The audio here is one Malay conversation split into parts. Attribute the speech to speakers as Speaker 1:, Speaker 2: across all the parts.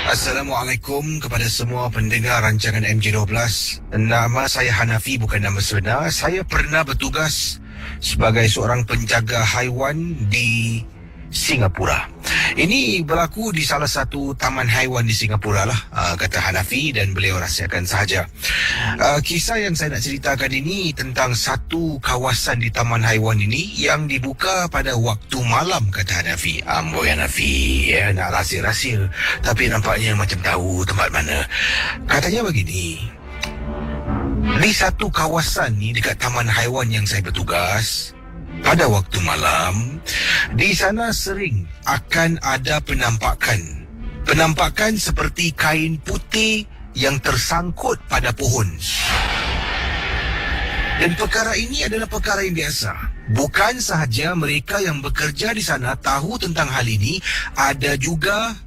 Speaker 1: Assalamualaikum kepada semua pendengar rancangan MJ12. Nama saya Hanafi, bukan nama sebenar. Saya pernah bertugas sebagai seorang penjaga haiwan di Singapura. Ini berlaku di salah satu taman haiwan di Singapura lah, kata Hanafi, dan beliau rahsiakan sahaja. Kisah yang saya nak ceritakan ini tentang satu kawasan di taman haiwan ini yang dibuka pada waktu malam, kata Hanafi. Amboi Hanafi, nak rahsia-rahsia, tapi nampaknya macam tahu tempat mana. Katanya begini, di satu kawasan ni dekat taman haiwan yang saya bertugas, pada waktu malam, di sana sering akan ada penampakan. Penampakan seperti kain putih yang tersangkut pada pohon. Dan perkara ini adalah perkara yang biasa. Bukan sahaja mereka yang bekerja di sana tahu tentang hal ini, ada juga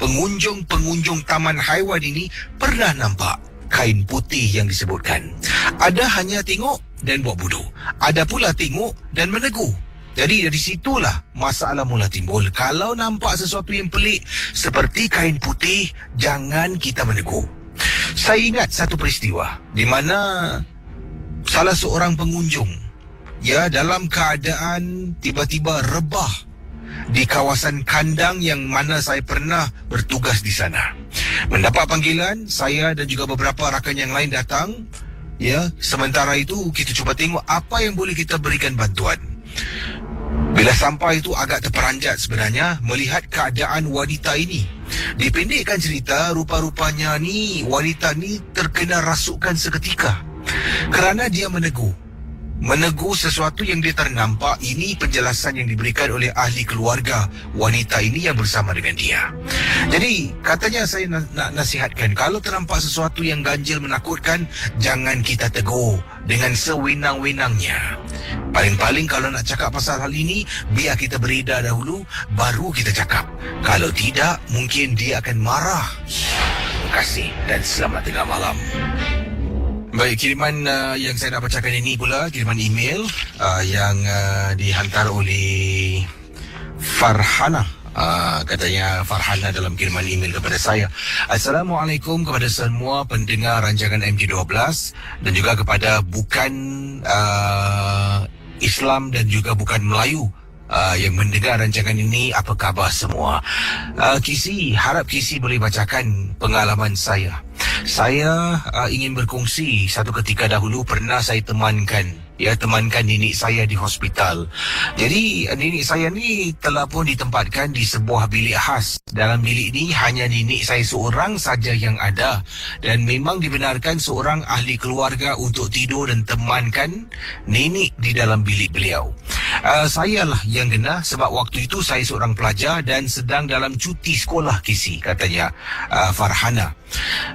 Speaker 1: pengunjung-pengunjung taman haiwan ini pernah nampak kain putih yang disebutkan. Ada hanya tengok dan buat bodoh. Ada pula tengok dan menegur. Jadi dari situlah masalah mula timbul. Kalau nampak sesuatu yang pelik seperti kain putih, jangan kita menegur. Saya ingat satu peristiwa di mana salah seorang pengunjung dalam keadaan tiba-tiba rebah di kawasan kandang yang mana saya pernah bertugas di sana. Mendapat panggilan, saya dan juga beberapa rakan yang lain datang. Sementara itu kita cuba tengok apa yang boleh kita berikan bantuan. Bila sampai itu agak terperanjat sebenarnya melihat keadaan wanita ini. Dipendekkan cerita, rupa-rupanya ni wanita ni terkena rasukan seketika kerana dia menegur sesuatu yang dia ternampak. Ini penjelasan yang diberikan oleh ahli keluarga wanita ini yang bersama dengan dia. Jadi katanya saya nak nasihatkan, kalau ternampak sesuatu yang ganjil menakutkan, jangan kita tegur dengan sewenang-wenangnya. Paling-paling kalau nak cakap pasal hal ini, biar kita beredar dahulu, baru kita cakap. Kalau tidak, mungkin dia akan marah. Terima kasih dan selamat tengah malam. Baik, kiriman yang saya nak bacakan ini pula kiriman email yang dihantar oleh Farhana. Katanya Farhana dalam kiriman email kepada saya, Assalamualaikum kepada semua pendengar rancangan MJ12 dan juga kepada bukan Islam dan juga bukan Melayu yang mendengar rancangan ini. Apa khabar semua? Kisi, harap Kisi boleh bacakan pengalaman saya. Saya ingin berkongsi satu ketika dahulu pernah saya temankan nenek saya di hospital. Jadi nenek saya ni telah pun ditempatkan di sebuah bilik khas. Dalam bilik ni hanya nenek saya seorang saja yang ada, dan memang dibenarkan seorang ahli keluarga untuk tidur dan temankan nenek di dalam bilik beliau. Saya lah yang kena sebab waktu itu saya seorang pelajar dan sedang dalam cuti sekolah, Kisi, katanya Farhana.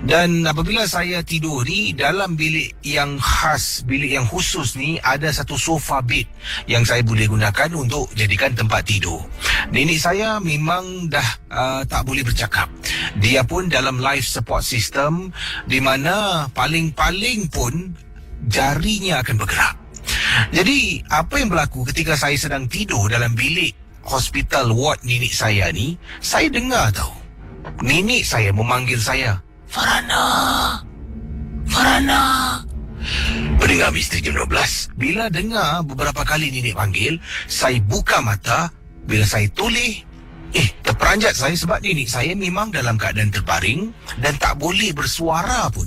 Speaker 1: Dan apabila saya tidur ni dalam bilik yang khas, bilik yang khusus ni, ada satu sofa bed yang saya boleh gunakan untuk jadikan tempat tidur. Nenek saya memang dah tak boleh bercakap. Dia pun dalam life support system di mana paling-paling pun jarinya akan bergerak. Jadi apa yang berlaku ketika saya sedang tidur dalam bilik hospital ward nenek saya ni, saya dengar tahu nenek saya memanggil saya, Farhana. Pendengar Misteri Jam 12, bila dengar beberapa kali nenek panggil, saya buka mata. Bila saya toleh, terperanjat saya sebab nenek saya memang dalam keadaan terbaring dan tak boleh bersuara pun.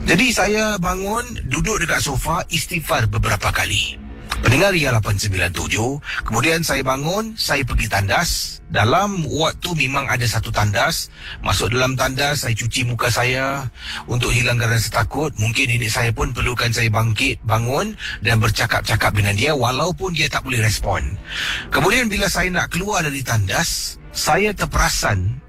Speaker 1: Jadi saya bangun, duduk dekat sofa, istighfar beberapa kali. Pendengar Ria 897, kemudian saya bangun, saya pergi tandas. Dalam ward tu memang ada satu tandas. Masuk dalam tandas, saya cuci muka saya untuk hilangkan rasa takut. Mungkin nenek saya pun perlukan saya bangkit, bangun dan bercakap-cakap dengan dia walaupun dia tak boleh respon. Kemudian bila saya nak keluar dari tandas, saya terperasan,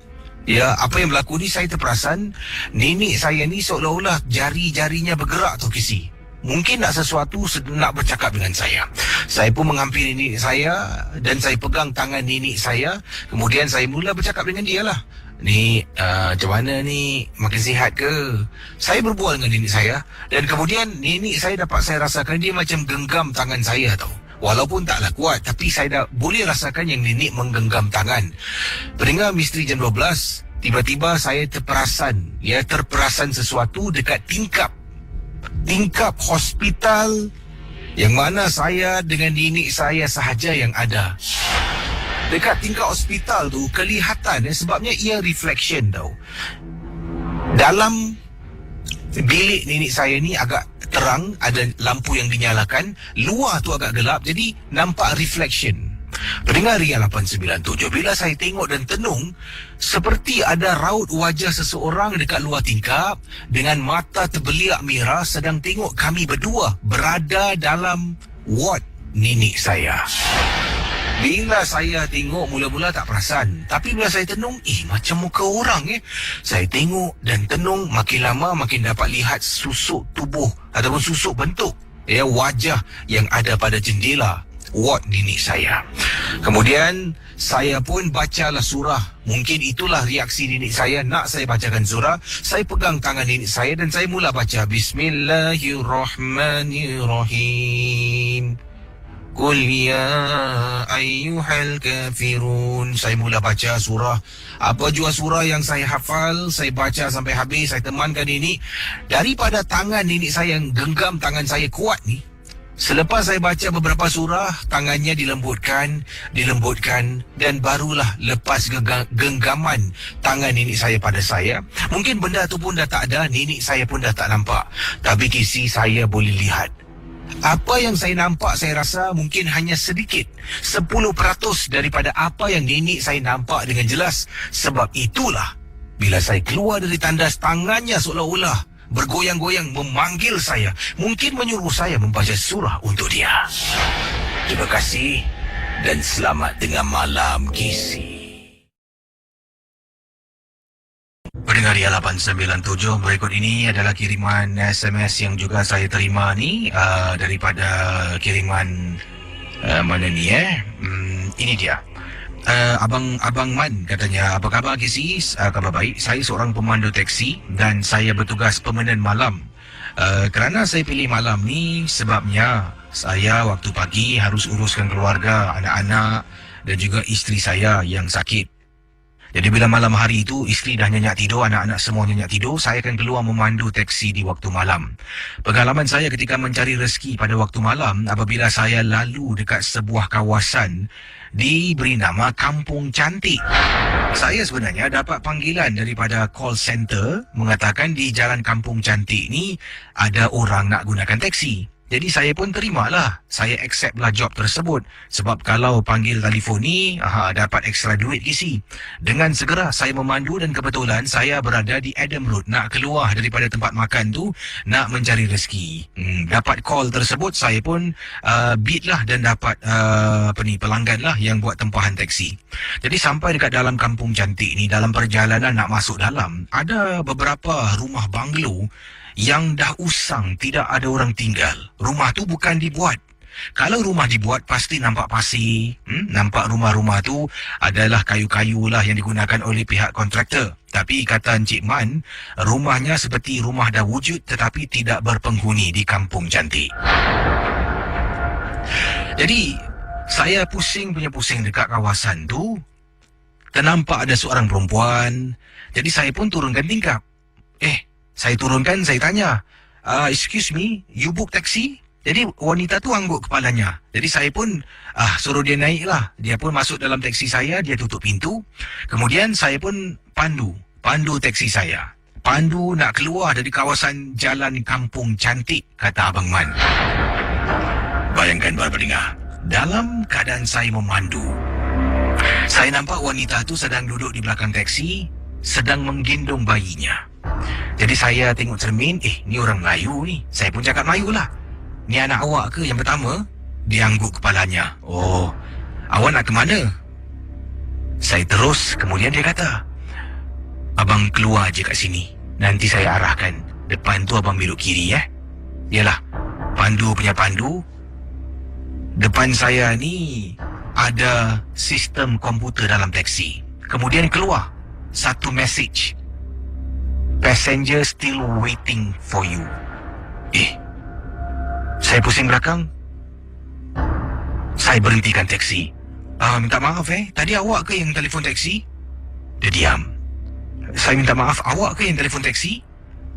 Speaker 1: apa yang berlaku ni, saya terperasan nenek saya ni seolah-olah jari-jarinya bergerak tu, Kisi. Mungkin nak sesuatu, nak bercakap dengan saya. Saya pun menghampiri nenek saya dan saya pegang tangan nenek saya. Kemudian saya mula bercakap dengan dia lah. Ni, macam mana ni? Makin sihat ke? Saya berbual dengan nenek saya. Dan kemudian nenek saya dapat saya rasakan dia macam genggam tangan saya tau. Walaupun taklah kuat, tapi saya dah boleh rasakan yang nenek menggenggam tangan. Pendengar Misteri Jam 12, tiba-tiba saya terperasan sesuatu dekat tingkap hospital yang mana saya dengan nenek saya sahaja yang ada. Dekat tingkap hospital tu kelihatan sebabnya ia reflection tau. Dalam bilik nenek saya ni agak terang, ada lampu yang dinyalakan, luar tu agak gelap, jadi nampak reflection. Pendengar Ria 897, bila saya tengok dan tenung, seperti ada raut wajah seseorang dekat luar tingkap dengan mata terbeliak merah sedang tengok kami berdua berada dalam ward nenek saya. Bila saya tengok, mula-mula tak perasan. Tapi bila saya tenung, macam muka orang Saya tengok dan tenung, makin lama makin dapat lihat susuk tubuh ataupun susuk bentuk wajah yang ada pada jendela ward nenek saya. Kemudian saya pun bacalah surah. Mungkin itulah reaksi nenek saya nak saya bacakan surah. Saya pegang tangan nenek saya dan saya mula baca Bismillahirrahmanirrahim. Qul ya ayyuhal kafirun. Saya mula baca surah. Apa jua surah yang saya hafal, saya baca sampai habis, saya temankan nenek. Daripada tangan nenek saya yang genggam tangan saya kuat ni, selepas saya baca beberapa surah, tangannya dilembutkan dan barulah lepas genggaman tangan nenek saya pada saya. Mungkin benda tu pun dah tak ada, nenek saya pun dah tak nampak. Tapi kisi saya boleh lihat. Apa yang saya nampak, saya rasa mungkin hanya sedikit, 10% daripada apa yang nenek saya nampak dengan jelas. Sebab itulah, bila saya keluar dari tandas, tangannya seolah-olah bergoyang-goyang memanggil saya. Mungkin menyuruh saya membaca surah untuk dia. Terima kasih dan selamat tengah malam, kisi. Pendengar Ria 897, berikut ini adalah kiriman SMS yang juga saya terima ni daripada kiriman mana ni ini dia. Abang Man katanya, apa khabar Kisi? Khabar baik. Saya seorang pemandu teksi dan saya bertugas permanent malam. Kerana saya pilih malam ni sebabnya saya waktu pagi harus uruskan keluarga, anak-anak dan juga isteri saya yang sakit. Jadi bila malam hari itu isteri dah nyenyak tidur, anak-anak semua nyenyak tidur, saya akan keluar memandu teksi di waktu malam. Pengalaman saya ketika mencari rezeki pada waktu malam apabila saya lalu dekat sebuah kawasan diberi nama Kampung Cantik. Saya sebenarnya dapat panggilan daripada call center mengatakan di Jalan Kampung Cantik ni ada orang nak gunakan teksi. Jadi saya pun terimalah. Saya accept lah job tersebut. Sebab kalau panggil telefon ni, dapat ekstra duit Kisi. Dengan segera saya memandu dan kebetulan saya berada di Adam Road. Nak keluar daripada tempat makan tu, nak mencari rezeki. Dapat call tersebut, saya pun beat lah dan dapat pelanggan lah yang buat tempahan teksi. Jadi sampai dekat dalam Kampung Cantik ni, dalam perjalanan nak masuk dalam, ada beberapa rumah banglo yang dah usang, tidak ada orang tinggal. Rumah tu bukan dibuat. Kalau rumah dibuat, pasti nampak pasir. Nampak rumah-rumah tu adalah kayu-kayu lah yang digunakan oleh pihak kontraktor. Tapi kata Encik Man, rumahnya seperti rumah dah wujud tetapi tidak berpenghuni di Kampung Cantik. Jadi, saya pusing dekat kawasan tu. Ternampak ada seorang perempuan. Jadi saya pun turunkan tingkap. Saya turunkan, saya tanya, excuse me, you book taxi? Jadi wanita tu angguk kepalanya. Jadi saya pun suruh dia naik lah. Dia pun masuk dalam taksi saya, dia tutup pintu. Kemudian saya pun pandu taksi saya. Pandu nak keluar dari kawasan Jalan Kampung Cantik, kata Abang Man. Bayangkan para pendengar, dalam keadaan saya memandu, saya nampak wanita tu sedang duduk di belakang taksi, sedang menggendong bayinya. Jadi saya tengok cermin, ni orang Melayu ni. Saya pun cakap Melayu lah. Ni anak awak ke? Yang pertama, dia angguk kepalanya. Oh, awak nak ke mana? Saya terus, kemudian dia kata, abang keluar je kat sini. Nanti saya arahkan. Depan tu abang belok kiri Yalah, pandu punya pandu. Depan saya ni ada sistem komputer dalam taksi. Kemudian keluar satu message. Passenger still waiting for you. Saya pusing belakang. Saya berhentikan taksi. Minta maaf tadi awak ke yang telefon taksi? Dia diam. Saya minta maaf, awak ke yang telefon taksi?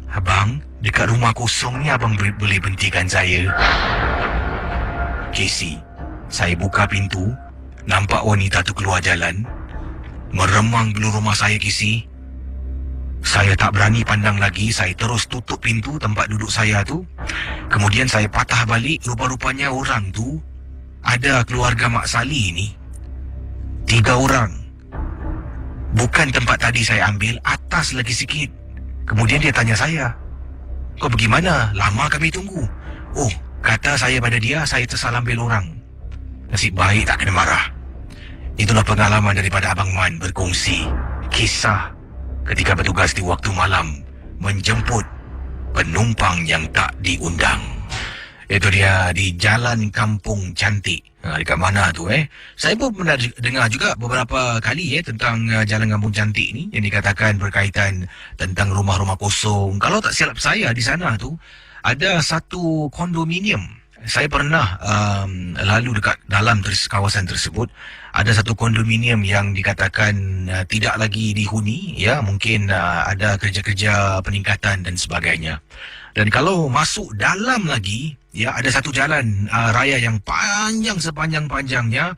Speaker 1: Abang, dekat rumah kosong ni abang boleh berhentikan saya. Casey, saya buka pintu, nampak wanita tu keluar jalan, meremang belur rumah saya, Casey. Saya tak berani pandang lagi, saya terus tutup pintu tempat duduk saya tu. Kemudian saya patah balik, rupa-rupanya orang tu ada keluarga Mak Sali ni. 3 orang. Bukan tempat tadi saya ambil, atas lagi sikit. Kemudian dia tanya saya, kau pergi mana? Lama kami tunggu. Oh, kata saya pada dia, saya tersalah ambil orang. Nasib baik tak kena marah. Itulah pengalaman daripada Abang Man berkongsi kisah ketika bertugas di waktu malam menjemput penumpang yang tak diundang. Itu dia di Jalan Kampung Cantik. Dekat mana tu Saya pun pernah dengar juga beberapa kali tentang Jalan Kampung Cantik ni, yang dikatakan berkaitan tentang rumah-rumah kosong. Kalau tak silap saya, di sana tu ada satu kondominium. Saya pernah lalu dekat dalam kawasan tersebut. Ada satu kondominium yang dikatakan tidak lagi dihuni, mungkin ada kerja-kerja peningkatan dan sebagainya. Dan kalau masuk dalam lagi, ada satu jalan raya yang panjang sepanjang-panjangnya.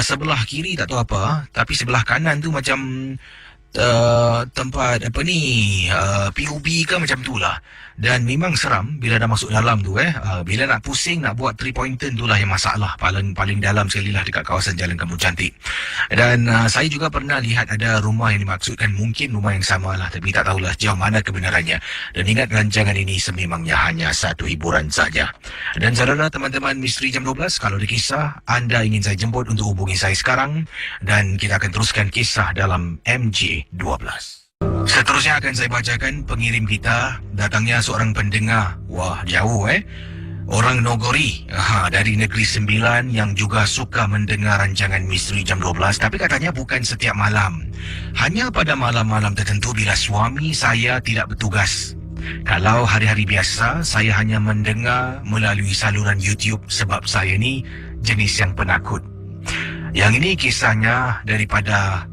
Speaker 1: Sebelah kiri tak tahu apa, tapi sebelah kanan tu macam tempat PUB ke macam tu lah. Dan memang seram bila dah masuk dalam tu bila nak pusing nak buat 3-pointer tu lah yang masalah. Paling dalam sekali lah dekat kawasan Jalan Kampung Cantik. Dan saya juga pernah lihat ada rumah yang dimaksudkan, mungkin rumah yang sama lah, tapi tak tahulah sejauh mana kebenarannya. Dan ingat, rancangan ini sememangnya hanya satu hiburan saja. Dan saudara, teman-teman Misteri Jam 12, kalau ada kisah anda ingin saya jemput, untuk hubungi saya sekarang dan kita akan teruskan kisah dalam MJ12. Seterusnya akan saya bacakan pengirim kita. Datangnya seorang pendengar. Wah, jauh orang Nogori dari Negeri Sembilan yang juga suka mendengar rancangan Misteri Jam 12. Tapi katanya bukan setiap malam, hanya pada malam-malam tertentu bila suami saya tidak bertugas. Kalau hari-hari biasa, saya hanya mendengar melalui saluran YouTube sebab saya ni jenis yang penakut. Yang ini kisahnya daripada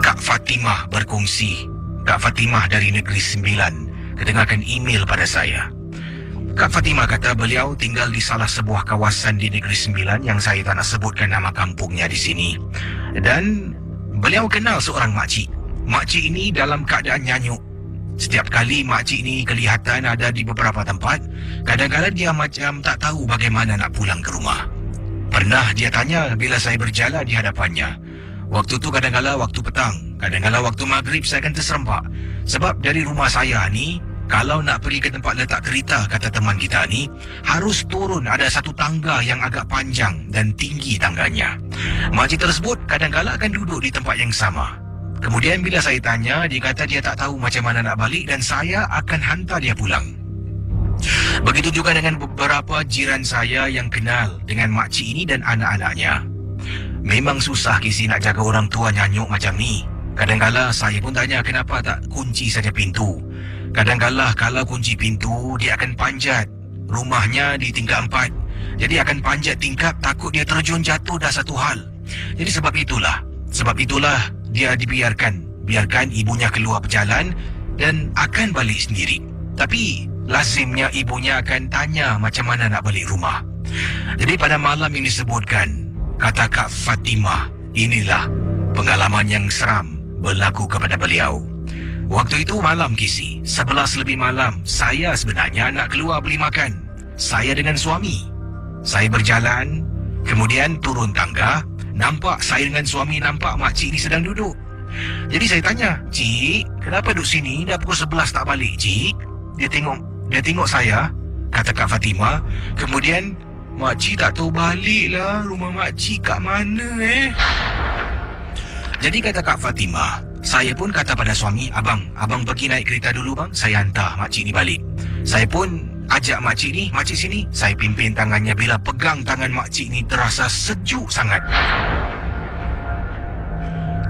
Speaker 1: Kak Fatimah berkongsi. Kak Fatimah dari Negeri Sembilan kedengarkan email pada saya. Kak Fatimah kata beliau tinggal di salah sebuah kawasan di Negeri Sembilan yang saya tak nak sebutkan nama kampungnya di sini. Dan beliau kenal seorang makcik. Makcik ini dalam keadaan nyanyuk. Setiap kali makcik ini kelihatan ada di beberapa tempat, kadang-kadang dia macam tak tahu bagaimana nak pulang ke rumah. Pernah dia tanya bila saya berjalan di hadapannya. Waktu tu kadang-kadang waktu petang, kadang-kadang waktu maghrib saya akan terserempak. Sebab dari rumah saya ni, kalau nak pergi ke tempat letak kereta, kata teman kita ni, harus turun ada satu tangga yang agak panjang dan tinggi tangganya. Makcik tersebut kadang-kadang akan duduk di tempat yang sama. Kemudian bila saya tanya, dia kata dia tak tahu macam mana nak balik dan saya akan hantar dia pulang. Begitu juga dengan beberapa jiran saya yang kenal dengan makcik ini dan anak-anaknya. Memang susah Kisi nak jaga orang tua nyanyuk macam ni. Kadang-kala saya pun tanya kenapa tak kunci saja pintu. Kadang-kala kalau kunci pintu, dia akan panjat. Rumahnya di tingkat 4. Jadi akan panjat tingkap, takut dia terjun jatuh dah satu hal. Jadi sebab itulah dia biarkan ibunya keluar berjalan dan akan balik sendiri. Tapi lazimnya ibunya akan tanya macam mana nak balik rumah. Jadi pada malam yang disebutkan, kata Kak Fatimah, inilah pengalaman yang seram berlaku kepada beliau. Waktu itu malam Kisi, 11 lebih malam, saya sebenarnya nak keluar beli makan. Saya dengan suami. Saya berjalan, kemudian turun tangga, nampak saya dengan suami nampak makcik ni sedang duduk. Jadi saya tanya, "Cik, kenapa duduk sini? Dah pukul 11 tak balik, Cik?" Dia tengok saya, kata Kak Fatimah. Kemudian, "Makcik tak tahu balik lah, rumah makcik kat mana Jadi kata Kak Fatimah, saya pun kata pada suami, Abang pergi naik kereta dulu bang, saya hantar makcik ni balik." Saya pun ajak makcik ni, "Makcik sini." Saya pimpin tangannya, bila pegang tangan makcik ni terasa sejuk sangat.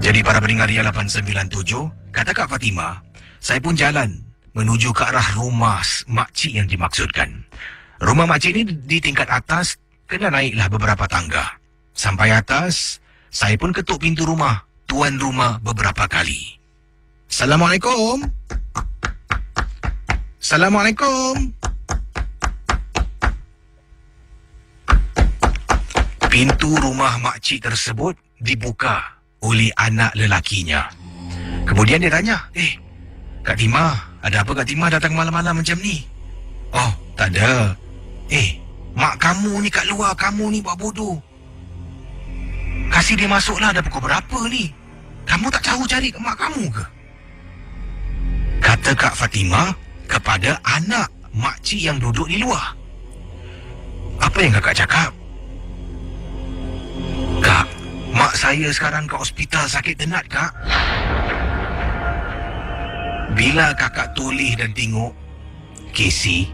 Speaker 1: Jadi para pendengar Ria 897, kata Kak Fatimah, saya pun jalan menuju ke arah rumah makcik yang dimaksudkan. Rumah makcik ni di tingkat atas, kena naiklah beberapa tangga. Sampai atas, saya pun ketuk pintu rumah. tuan rumah beberapa kali. Assalamualaikum. Assalamualaikum. Pintu rumah makcik tersebut dibuka oleh anak lelakinya. Kemudian dia tanya, Kak Timah, ada apa Kak Timah datang malam-malam macam ni? Oh, tak ada. Mak kamu ni kat luar, kamu ni buat bodoh. Kasih dia masuklah, dah pukul berapa ni? Kamu tak tahu cari mak kamu ke? Kata Kak Fatimah kepada anak makcik yang duduk di luar. Apa yang kakak cakap? Kak, mak saya sekarang ke hospital sakit tenat, Kak. Bila kakak toleh dan tengok, Casey,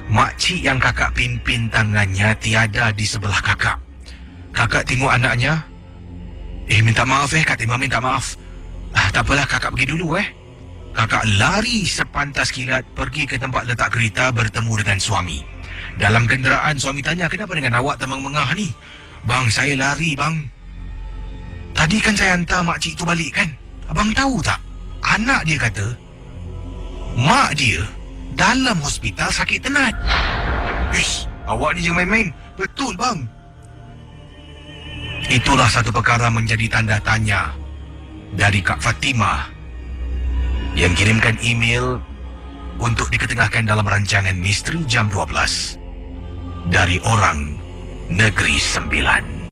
Speaker 1: makcik yang kakak pimpin tangannya tiada di sebelah kakak. Kakak tengok anaknya. Minta maaf Kak Timah, minta maaf. Tak apalah, kakak pergi dulu Kakak lari sepantas kilat pergi ke tempat letak kereta bertemu dengan suami. Dalam kenderaan, suami tanya, kenapa dengan awak temang-mengah ni? Bang, saya lari bang. Tadi kan saya hantar makcik tu balik kan? Abang tahu tak? Anak dia kata, mak dia dalam hospital sakit tenat. Awak ni jangan main-main. Betul bang. Itulah satu perkara menjadi tanda tanya dari Kak Fatimah yang kirimkan email untuk diketengahkan dalam rancangan Misteri Jam 12 dari orang Negeri Sembilan.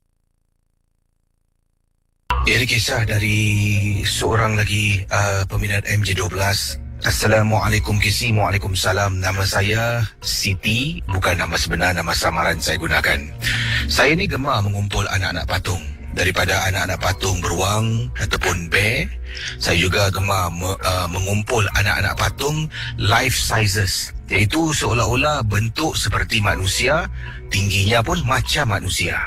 Speaker 1: Ini kisah dari seorang lagi peminat MJ12. Assalamualaikum Kisi, Waalaikumsalam. Nama saya Siti, bukan nama sebenar, nama samaran saya gunakan. Saya ni gemar mengumpul anak-anak patung. Daripada anak-anak patung beruang ataupun bear, saya juga gemar mengumpul anak-anak patung life sizes, iaitu seolah-olah bentuk seperti manusia, tingginya pun macam manusia.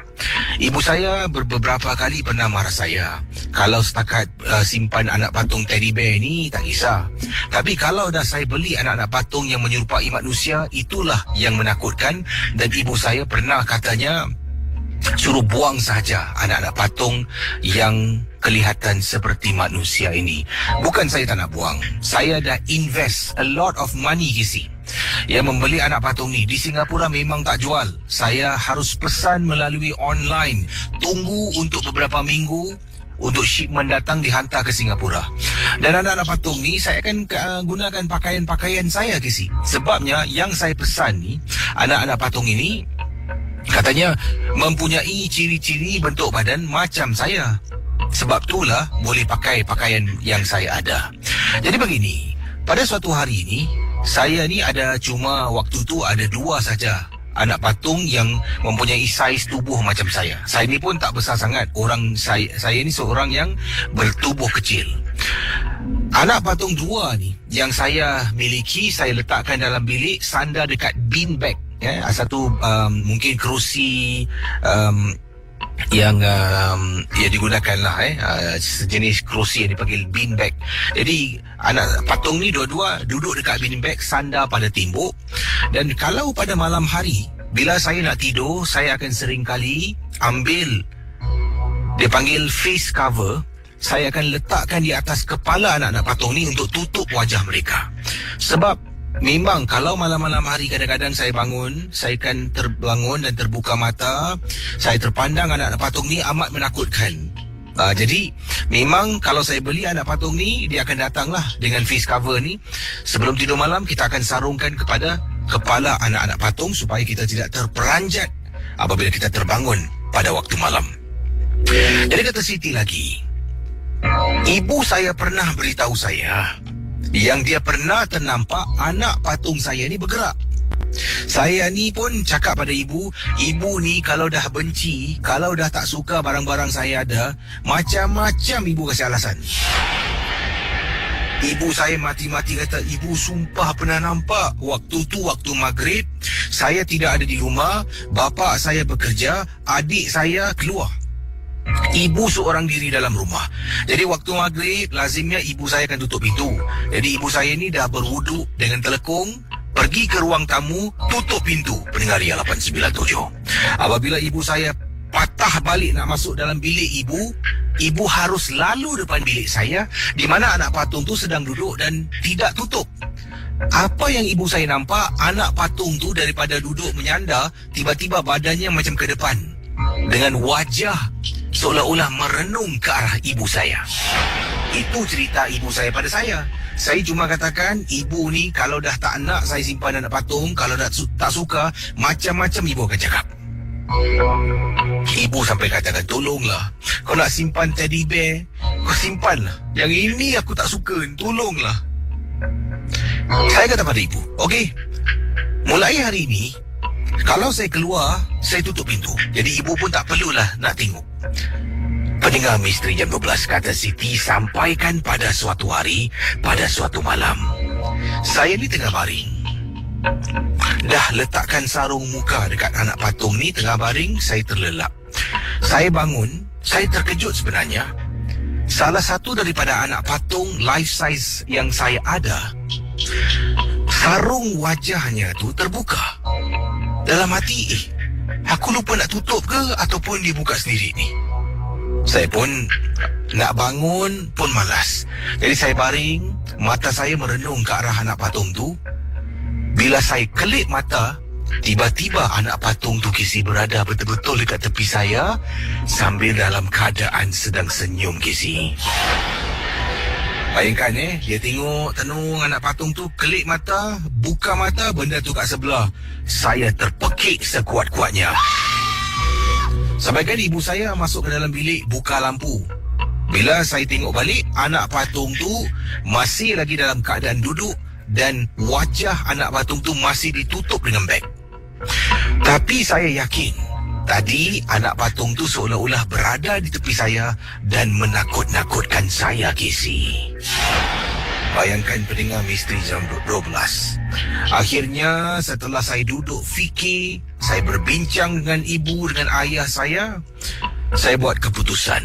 Speaker 1: Ibu saya beberapa kali pernah marah saya, kalau setakat simpan anak patung teddy bear ni tak kisah, tapi kalau dah saya beli anak-anak patung yang menyerupai manusia, itulah yang menakutkan. Dan ibu saya pernah katanya suruh buang sahaja anak-anak patung yang kelihatan seperti manusia ini. Bukan saya tak nak buang, saya dah invest a lot of money Kisi yang membeli anak patung ni. Di Singapura memang tak jual, saya harus pesan melalui online, tunggu untuk beberapa minggu untuk shipment datang dihantar ke Singapura. Dan anak-anak patung ni saya akan gunakan pakaian-pakaian saya Kisi. Sebabnya yang saya pesan ni, anak-anak patung ini katanya mempunyai ciri-ciri bentuk badan macam saya. Sebab itulah boleh pakai pakaian yang saya ada. Jadi begini, pada suatu hari ini, saya ni ada cuma waktu tu ada 2 saja anak patung yang mempunyai saiz tubuh macam saya. Saya ni pun tak besar sangat. Saya ni seorang yang bertubuh kecil. Anak patung 2 ni yang saya miliki, saya letakkan dalam bilik, sandar dekat bean bag. Satu mungkin kerusi yang digunakan lah, sejenis kerusi yang dipanggil bean bag. Jadi anak patung ni dua-dua duduk dekat bean bag, sandar pada tembok. Dan kalau pada malam hari bila saya nak tidur, saya akan sering kali ambil, dia panggil face cover, saya akan letakkan di atas kepala anak-anak patung ni untuk tutup wajah mereka. Sebab memang kalau malam-malam hari kadang-kadang saya bangun, saya akan terbangun dan terbuka mata, saya terpandang anak-anak patung ni amat menakutkan. Jadi memang kalau saya beli anak patung ni, dia akan datanglah dengan face cover ni. Sebelum tidur malam, kita akan sarungkan kepada kepala anak-anak patung supaya kita tidak terperanjat apabila kita terbangun pada waktu malam. Jadi kata Siti lagi, ibu saya pernah beritahu saya yang dia pernah ternampak anak patung saya ni bergerak. Saya ni pun cakap pada ibu ni kalau dah benci, kalau dah tak suka barang-barang saya ada, macam-macam ibu kasih alasan. Ibu saya mati-mati kata, ibu sumpah pernah nampak. Waktu tu waktu maghrib, saya tidak ada di rumah, bapa saya bekerja, adik saya keluar. Ibu seorang diri dalam rumah. Jadi waktu maghrib, lazimnya ibu saya akan tutup pintu. Jadi ibu saya ni dah berwuduk dengan telekung, pergi ke ruang tamu, tutup pintu. Pendengar Ria 897. Apabila ibu saya patah balik nak masuk dalam bilik ibu harus lalu depan bilik saya di mana anak patung tu sedang duduk dan tidak tutup. Apa yang ibu saya nampak, anak patung tu daripada duduk menyandar, tiba-tiba badannya macam ke depan dengan wajah seolah-olah merenung ke arah ibu saya. Itu cerita ibu saya pada saya. Saya cuma katakan, ibu ni kalau dah tak nak saya simpan anak patung, kalau dah tak suka, macam-macam ibu akan cakap. Ibu sampai katakan, tolonglah, kau nak simpan teddy bear, kau simpanlah. Yang ini aku tak suka, tolonglah. Saya kata pada ibu, okey, mulai hari ini, kalau saya keluar, saya tutup pintu. Jadi ibu pun tak perlulah nak tengok. Pendengar Misteri Jam 12, kata Siti, sampaikan pada suatu hari, pada suatu malam, saya ni tengah baring. Dah letakkan sarung muka dekat anak patung ni, tengah baring, saya terlelap. Saya bangun, saya terkejut sebenarnya. Salah satu daripada anak patung life size yang saya ada, sarung wajahnya tu terbuka. Dalam hati, aku lupa nak tutup ke ataupun dia buka sendiri ni? Saya pun nak bangun pun malas. Jadi saya baring, mata saya merenung ke arah anak patung tu. Bila saya kelip mata, tiba-tiba anak patung tu Kisi berada betul-betul dekat tepi saya sambil dalam keadaan sedang senyum, Kisi. Bayangkan dia tengok tenung anak patung tu, kelip mata, buka mata, benda tu kat sebelah. Saya terpekik sekuat-kuatnya. Sampaikan ibu saya masuk ke dalam bilik, buka lampu. Bila saya tengok balik, anak patung tu masih lagi dalam keadaan duduk dan wajah anak patung tu masih ditutup dengan beg. Tapi saya yakin, tadi anak patung tu seolah-olah berada di tepi saya dan menakut-nakutkan saya, Kisi. Bayangkan pendengar Misteri Jam 12. Akhirnya setelah saya duduk fikir, saya berbincang dengan ibu, dengan ayah saya buat keputusan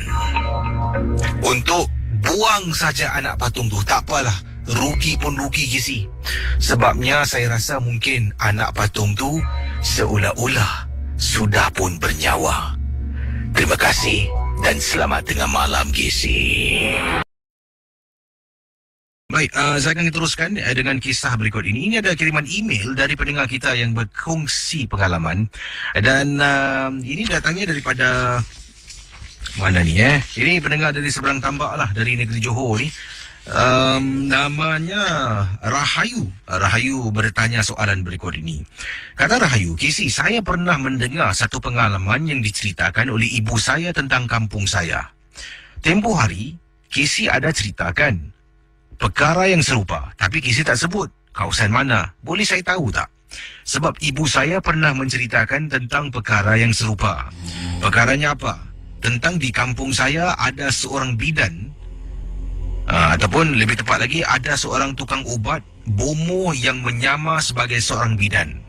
Speaker 1: untuk buang saja anak patung tu. Tak apalah, rugi pun rugi, Kisi. Sebabnya saya rasa mungkin anak patung tu seolah-olah sudah pun bernyawa. Terima kasih dan selamat tengah malam, Kisi. Baik, saya akan teruskan dengan kisah berikut ini. Ini ada kiriman email dari pendengar kita yang berkongsi pengalaman. Dan ini datangnya daripada mana ni Ini pendengar dari seberang tambak lah, dari negeri Johor ni. Namanya Rahayu. Rahayu bertanya soalan berikut ini. Kata Rahayu, Kisi, saya pernah mendengar satu pengalaman yang diceritakan oleh ibu saya tentang kampung saya. Tempoh hari, Kisi ada ceritakan perkara yang serupa, tapi Kisi tak sebut kawasan mana. Boleh saya tahu tak? Sebab ibu saya pernah menceritakan tentang perkara yang serupa. Perkaranya apa? Tentang di kampung saya ada seorang bidan, ataupun lebih tepat lagi, ada seorang tukang ubat bomoh yang menyamar sebagai seorang bidan.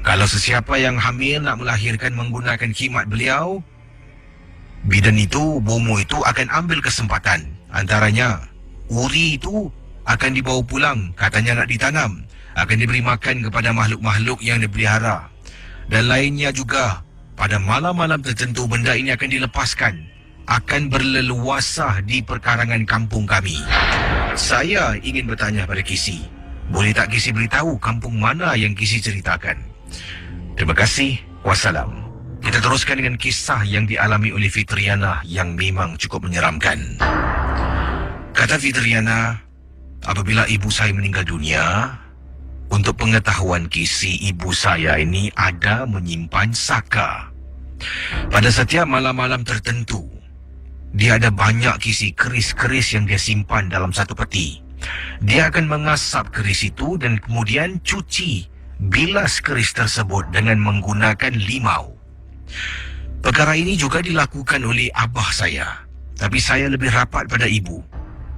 Speaker 1: Kalau sesiapa yang hamil nak melahirkan menggunakan khidmat beliau, bidan itu, bomoh itu akan ambil kesempatan. Antaranya, uri itu akan dibawa pulang, katanya nak ditanam, akan diberi makan kepada makhluk-makhluk yang dipelihara. Dan lainnya juga, pada malam-malam tertentu benda ini akan dilepaskan, akan berleluasa di perkarangan kampung kami. Saya ingin bertanya pada Kisi, boleh tak Kisi beritahu kampung mana yang Kisi ceritakan? Terima kasih. Wassalam. Kita teruskan dengan kisah yang dialami oleh Fitriana yang memang cukup menyeramkan. Kata Fitriana, apabila ibu saya meninggal dunia, untuk pengetahuan Kisi, ibu saya ini ada menyimpan saka. Pada setiap malam-malam tertentu, dia ada banyak, Kisi, keris-keris yang dia simpan dalam satu peti. Dia akan mengasap keris itu dan kemudian cuci, bilas keris tersebut dengan menggunakan limau. Perkara ini juga dilakukan oleh abah saya, tapi saya lebih rapat pada ibu.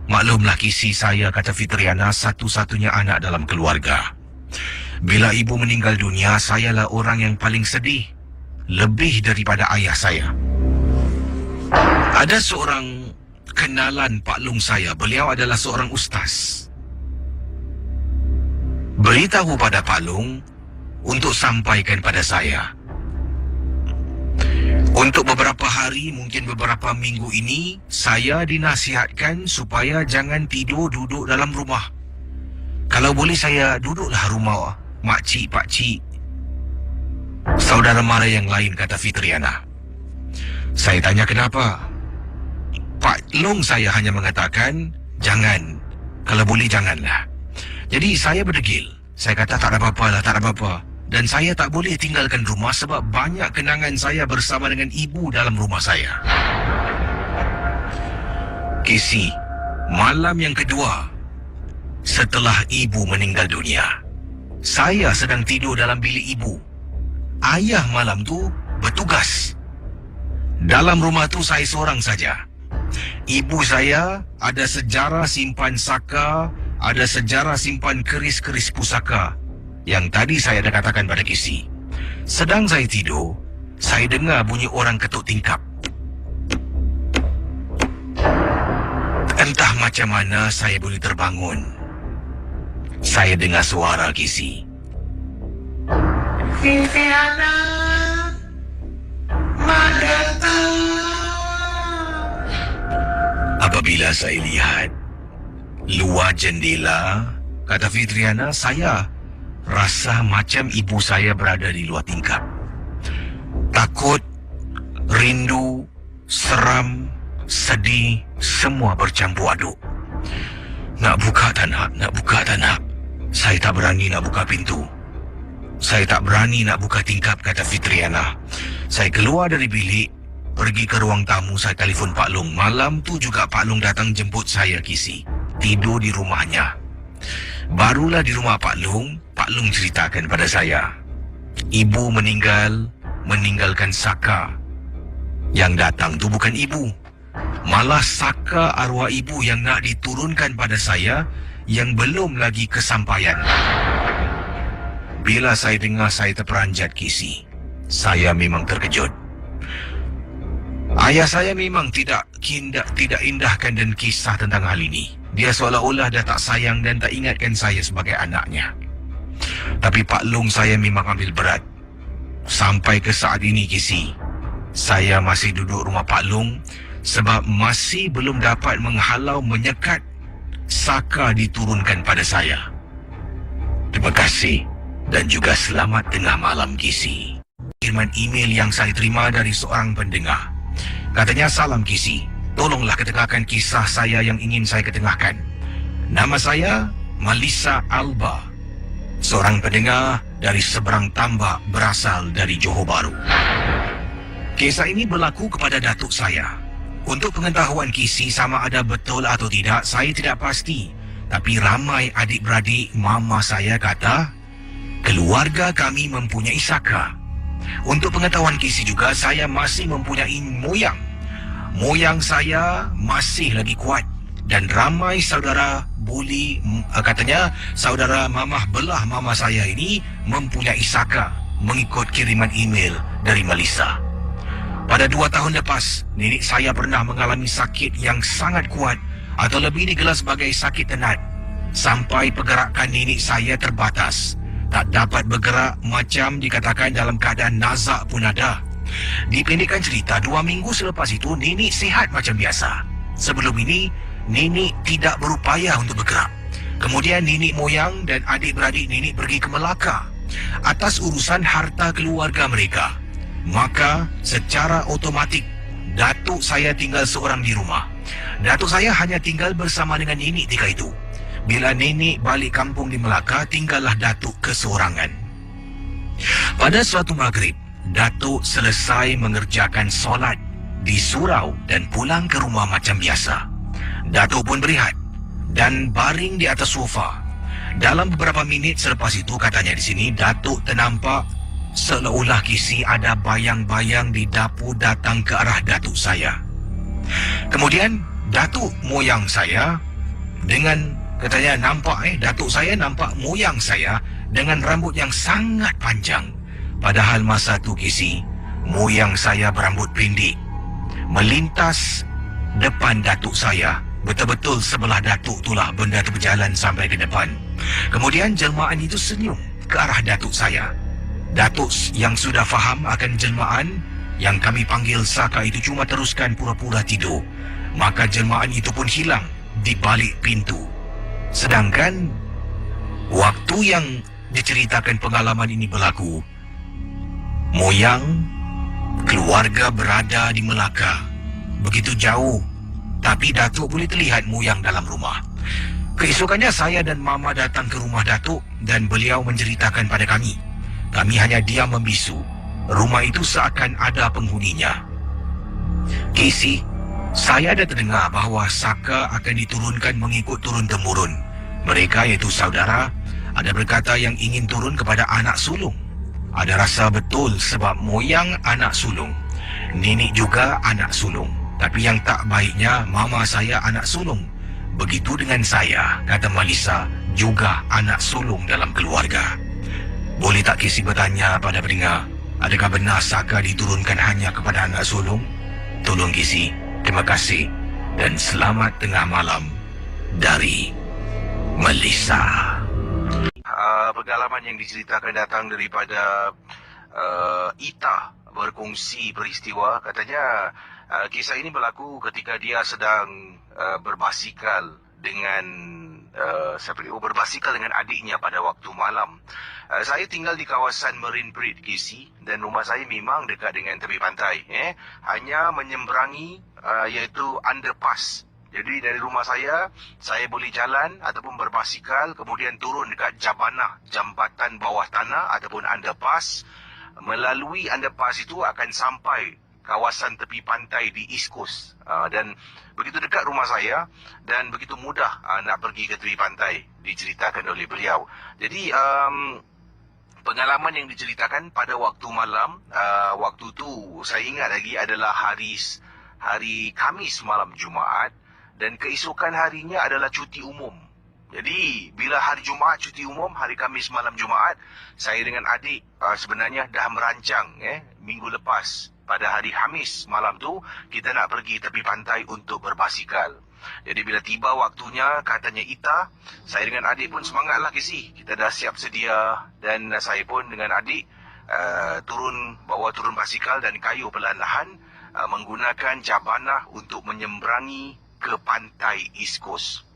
Speaker 1: Maklumlah Kisi, saya, kata Fitriana, satu-satunya anak dalam keluarga. Bila ibu meninggal dunia, sayalah orang yang paling sedih, lebih daripada ayah saya. Ada seorang kenalan Pak Long saya, beliau adalah seorang ustaz. Beritahu pada Pak Long untuk sampaikan pada saya. Untuk beberapa hari, mungkin beberapa minggu ini, saya dinasihatkan supaya jangan tidur duduk dalam rumah. Kalau boleh saya duduklah rumah makcik, pakcik, saudara mara yang lain, kata Fitriana. Saya tanya kenapa. Pak Long saya hanya mengatakan, jangan. Kalau boleh janganlah. Jadi saya berdegil. Saya kata tak ada apa-apa lah, tak ada apa-apa. Dan saya tak boleh tinggalkan rumah sebab banyak kenangan saya bersama dengan ibu dalam rumah saya. Casey, malam yang kedua setelah ibu meninggal dunia, saya sedang tidur dalam bilik ibu. Ayah malam tu bertugas. Dalam rumah tu saya seorang saja. Ibu saya ada sejarah simpan saka, ada sejarah simpan keris-keris pusaka yang tadi saya dah katakan pada Casey. Sedang saya tidur, saya dengar bunyi orang ketuk tingkap. Entah macam mana saya boleh terbangun. Saya dengar suara Casey. Fitriana, Mak datang. Apabila saya lihat luar jendela, kata Fitriana, saya rasa macam ibu saya berada di luar tingkap. Takut, rindu, seram, sedih, semua bercampur aduk. Nak buka tak nak, nak buka tak nak. Saya tak berani nak buka pintu. Saya tak berani nak buka tingkap, kata Fitriana. Saya keluar dari bilik, pergi ke ruang tamu, saya telefon Pak Long. Malam tu juga Pak Long datang jemput saya, Casey. Tidur di rumahnya. Barulah di rumah Pak Long ceritakan pada saya, ibu meninggalkan saka. Yang datang tu bukan ibu, malah saka arwah ibu yang nak diturunkan pada saya yang belum lagi kesampaian. Bila saya dengar, saya terperanjat, Casey. Saya memang terkejut. Ayah saya memang tidak indahkan dan kisah tentang hal ini. Dia seolah-olah dah tak sayang dan tak ingatkan saya sebagai anaknya. Tapi Pak Long saya memang ambil berat. Sampai ke saat ini, Casey, saya masih duduk rumah Pak Long sebab masih belum dapat menghalau menyekat saka diturunkan pada saya. Terima kasih dan juga selamat tengah malam, Casey. Kiriman email yang saya terima dari seorang pendengar. Katanya, salam Casey, tolonglah ketengahkan kisah saya yang ingin saya ketengahkan. Nama saya Melissa Alba, seorang pendengar dari seberang tambak berasal dari Johor Bahru. Kisah ini berlaku kepada datuk saya. Untuk pengetahuan Casey, sama ada betul atau tidak, saya tidak pasti. Tapi ramai adik-beradik mama saya kata, keluarga kami mempunyai saka. Untuk pengetahuan Casey juga, saya masih mempunyai moyang. Moyang saya masih lagi kuat. Dan ramai saudara buli, katanya saudara mamah belah mama saya ini mempunyai saka mengikut kiriman email dari Melissa. Pada 2 tahun lepas, nenek saya pernah mengalami sakit yang sangat kuat atau lebih digelar sebagai sakit tenat. Sampai pergerakan nenek saya terbatas. Tak dapat bergerak, macam dikatakan dalam keadaan nazak pun ada. Dipendekkan cerita, 2 minggu selepas itu nenek sihat macam biasa. Sebelum ini, nenek tidak berupaya untuk bergerak. Kemudian nenek moyang dan adik-beradik nenek pergi ke Melaka atas urusan harta keluarga mereka. Maka secara otomatik datuk saya tinggal seorang di rumah. Datuk saya hanya tinggal bersama dengan nenek ketika itu. Bila nenek balik kampung di Melaka, tinggallah datuk keseorangan. Pada suatu maghrib, datuk selesai mengerjakan solat di surau dan pulang ke rumah macam biasa. Datuk pun berehat dan baring di atas sofa. Dalam beberapa minit selepas itu, katanya di sini, datuk ternampak seolah-olah Casey ada bayang-bayang di dapur datang ke arah datuk saya. Kemudian datuk moyang saya dengan, katanya datuk saya nampak moyang saya dengan rambut yang sangat panjang. Padahal masa tu, Casey, moyang saya berambut pendek melintas depan datuk saya. Betul-betul sebelah datuk itulah benda tu berjalan sampai ke depan. Kemudian jelmaan itu senyum ke arah datuk saya. Datuk yang sudah faham akan jelmaan Yang kami panggil Saka itu cuma teruskan pura-pura tidur. Maka jelmaan itu pun hilang di balik pintu. Sedangkan waktu yang diceritakan pengalaman ini berlaku, moyang keluarga berada di Melaka. Begitu jauh, tapi Datuk boleh terlihat moyang dalam rumah. Keesokannya saya dan Mama datang ke rumah Datuk dan beliau menceritakan pada kami. Kami hanya diam membisu. Rumah itu seakan ada penghuninya. Casey, saya ada terdengar bahawa Saka akan diturunkan mengikut turun-temurun. Mereka iaitu saudara ada berkata yang ingin turun kepada anak sulung. Ada rasa betul sebab moyang anak sulung. Nenek juga anak sulung. Tapi yang tak baiknya mama saya anak sulung. Begitu dengan saya, kata Melissa, juga anak sulung dalam keluarga. Boleh tak Casey bertanya pada pendengar, adakah benar Saka diturunkan hanya kepada anak sulung? Tolong Casey, terima kasih dan selamat tengah malam dari Melissa. Pengalaman yang diceritakan datang daripada Ita berkongsi peristiwa. Katanya kisah ini berlaku ketika dia sedang berbasikal dengan berbasikal dengan adiknya pada waktu malam. Saya tinggal di kawasan Marine Parade, KC, dan rumah saya memang dekat dengan tepi pantai. Hanya menyeberangi iaitu underpass. Jadi dari rumah saya boleh jalan ataupun berbasikal, kemudian turun dekat Jabanah, jambatan bawah tanah ataupun underpass. Melalui underpass itu akan sampai kawasan tepi pantai di East Coast. Dan begitu dekat rumah saya dan begitu mudah nak pergi ke tepi pantai, diceritakan oleh beliau. Jadi pengalaman yang diceritakan pada waktu malam, waktu tu saya ingat lagi adalah hari Khamis malam Jumaat, dan keesokan harinya adalah cuti umum. Jadi bila hari Jumaat cuti umum, hari Khamis malam Jumaat, saya dengan adik sebenarnya dah merancang minggu lepas. Pada hari Khamis malam tu, kita nak pergi tepi pantai untuk berbasikal. Jadi bila tiba waktunya, katanya Ita, saya dengan adik pun semangatlah Casey. Kita dah siap sedia dan saya pun dengan adik bawa turun basikal dan kayu perlahan-lahan menggunakan Jabanah untuk menyeberangi ke pantai East Coast.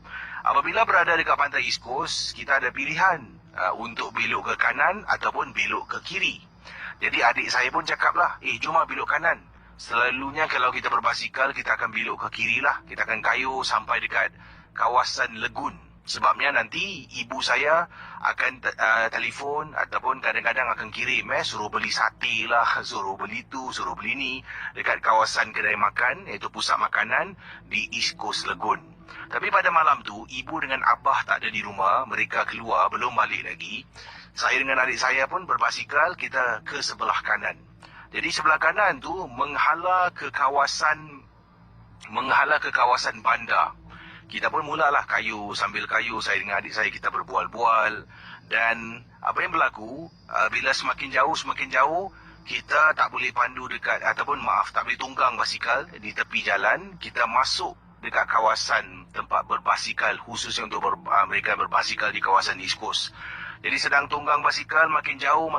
Speaker 1: Apabila berada dekat pantai East Coast, kita ada pilihan untuk belok ke kanan ataupun belok ke kiri. Jadi adik saya pun cakaplah, jom belok kanan. Selalunya kalau kita berbasikal, kita akan belok ke kiri lah. Kita akan kayuh sampai dekat kawasan Legun. Sebabnya nanti ibu saya akan telefon ataupun kadang-kadang akan kirim suruh beli sate lah, suruh beli tu, suruh beli ni dekat kawasan kedai makan, iaitu pusat makanan di East Coast Legun. Tapi pada malam tu, ibu dengan abah tak ada di rumah, mereka keluar, belum balik lagi. Saya dengan adik saya pun berbasikal, kita ke sebelah kanan. Jadi sebelah kanan tu menghala ke kawasan bandar. Kita pun mulalah sambil kayu, saya dengan adik saya kita berbual-bual. Dan apa yang berlaku, bila semakin jauh, kita tak boleh pandu tak boleh tunggang basikal di tepi jalan. Kita masuk dekat kawasan tempat berbasikal, khususnya untuk mereka berbasikal di kawasan East Coast. Jadi sedang tunggang basikal, makin jauh,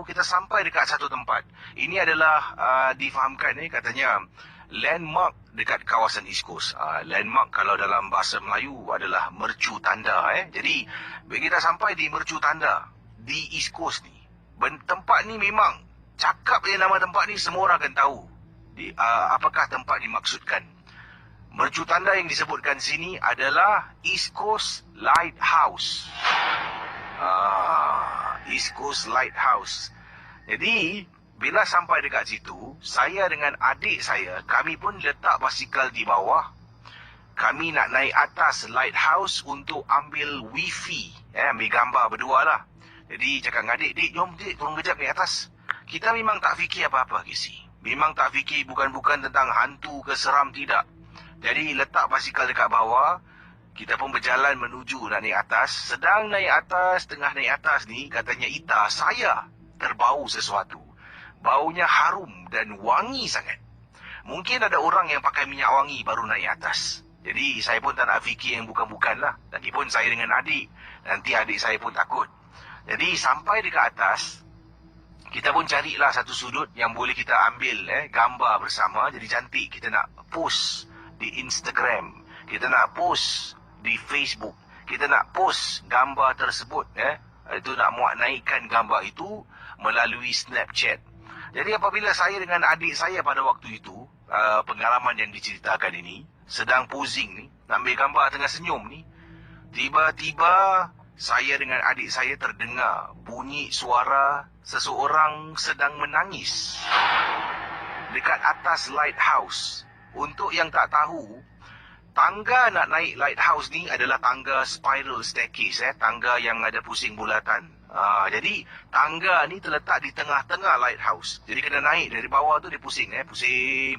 Speaker 1: kita sampai dekat satu tempat. Ini adalah difahamkan katanya landmark dekat kawasan East Coast. Landmark kalau dalam bahasa Melayu adalah mercu tanda. Jadi bila kita sampai di mercu tanda di East Coast ni, tempat ni memang cakap je nama tempat ni, semua orang akan tahu apakah tempat dimaksudkan. Mercu tanda yang disebutkan sini adalah East Coast Lighthouse. East Coast Lighthouse. Jadi bila sampai dekat situ, saya dengan adik saya, kami pun letak basikal di bawah. Kami nak naik atas lighthouse untuk ambil wifi, ambil gambar berdua lah. Jadi cakap dengan adik, jom turun kejap naik atas. Kita memang tak fikir apa-apa, Casey. Memang tak fikir bukan tentang hantu ke seram, tidak. Jadi letak basikal dekat bawah, kita pun berjalan menuju nak naik atas. Sedang naik atas, tengah naik atas ni, katanya Ita, saya terbau sesuatu. Baunya harum dan wangi sangat. Mungkin ada orang yang pakai minyak wangi baru naik atas. Jadi saya pun tak nak fikir yang bukan-bukan lah. Lagipun saya dengan adik, nanti adik saya pun takut. Jadi sampai dekat atas, Kita pun carilah satu sudut yang boleh kita ambil gambar bersama. Jadi cantik. Kita nak post di Instagram. Kita nak post di Facebook. Kita nak post gambar tersebut. Itu nak muat naikkan gambar itu melalui Snapchat. Jadi apabila saya dengan adik saya pada waktu itu, pengalaman yang diceritakan ini, sedang posing ni, nak ambil gambar tengah senyum ni, tiba-tiba saya dengan adik saya terdengar bunyi suara seseorang sedang menangis dekat atas lighthouse. Untuk yang tak tahu, tangga nak naik lighthouse ni adalah tangga spiral staircase, tangga yang ada pusing bulatan. Jadi tangga ni terletak di tengah-tengah lighthouse. Jadi kena naik dari bawah tu dia pusing,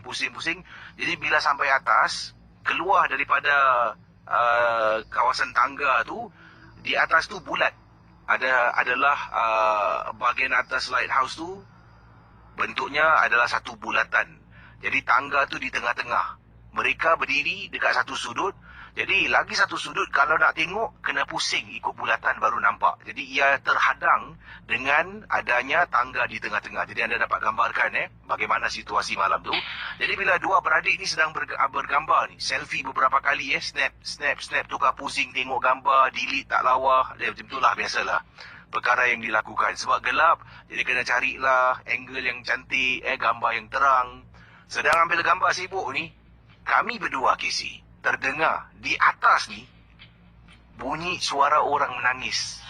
Speaker 1: pusing. Jadi bila sampai atas, keluar daripada kawasan tangga tu, di atas tu bulat. Adalah bahagian atas lighthouse tu bentuknya adalah satu bulatan. Jadi tangga tu di tengah-tengah. Mereka berdiri dekat satu sudut. Jadi lagi satu sudut kalau nak tengok kena pusing ikut bulatan baru nampak. Jadi ia terhadang dengan adanya tangga di tengah-tengah. Jadi anda dapat gambarkan bagaimana situasi malam tu. Jadi bila dua beradik ni sedang bergambar ni, selfie beberapa kali snap tukar pusing tengok gambar, delete tak lawa. Macam itulah biasalah perkara yang dilakukan. Sebab gelap, jadi kena carilah angle yang cantik, gambar yang terang. Sedang ambil gambar sibuk ni, kami berdua Casey terdengar di atas ni bunyi suara orang menangis.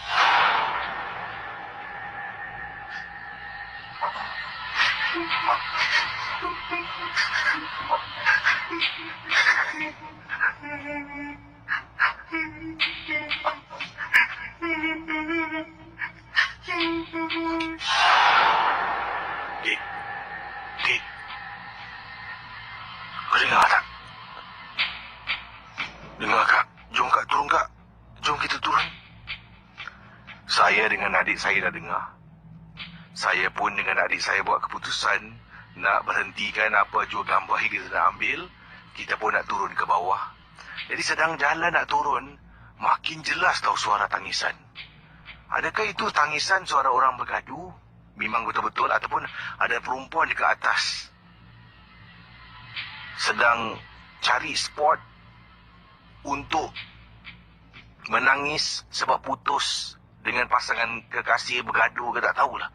Speaker 1: Dik, kau dengar tak? Dengar kak, jom kak turun kak. Jom kita turun. Saya dengan adik saya dah dengar. Saya pun dengan adik saya buat keputusan nak berhentikan apa jua gambar yang kita nak ambil. Kita pun nak turun ke bawah. Jadi sedang jalan nak turun, makin jelas tahu suara tangisan. Adakah itu tangisan suara orang bergaduh? Memang betul-betul, ataupun ada perempuan dekat atas sedang cari spot untuk menangis sebab putus dengan pasangan kekasih, bergaduh ke tak tahulah.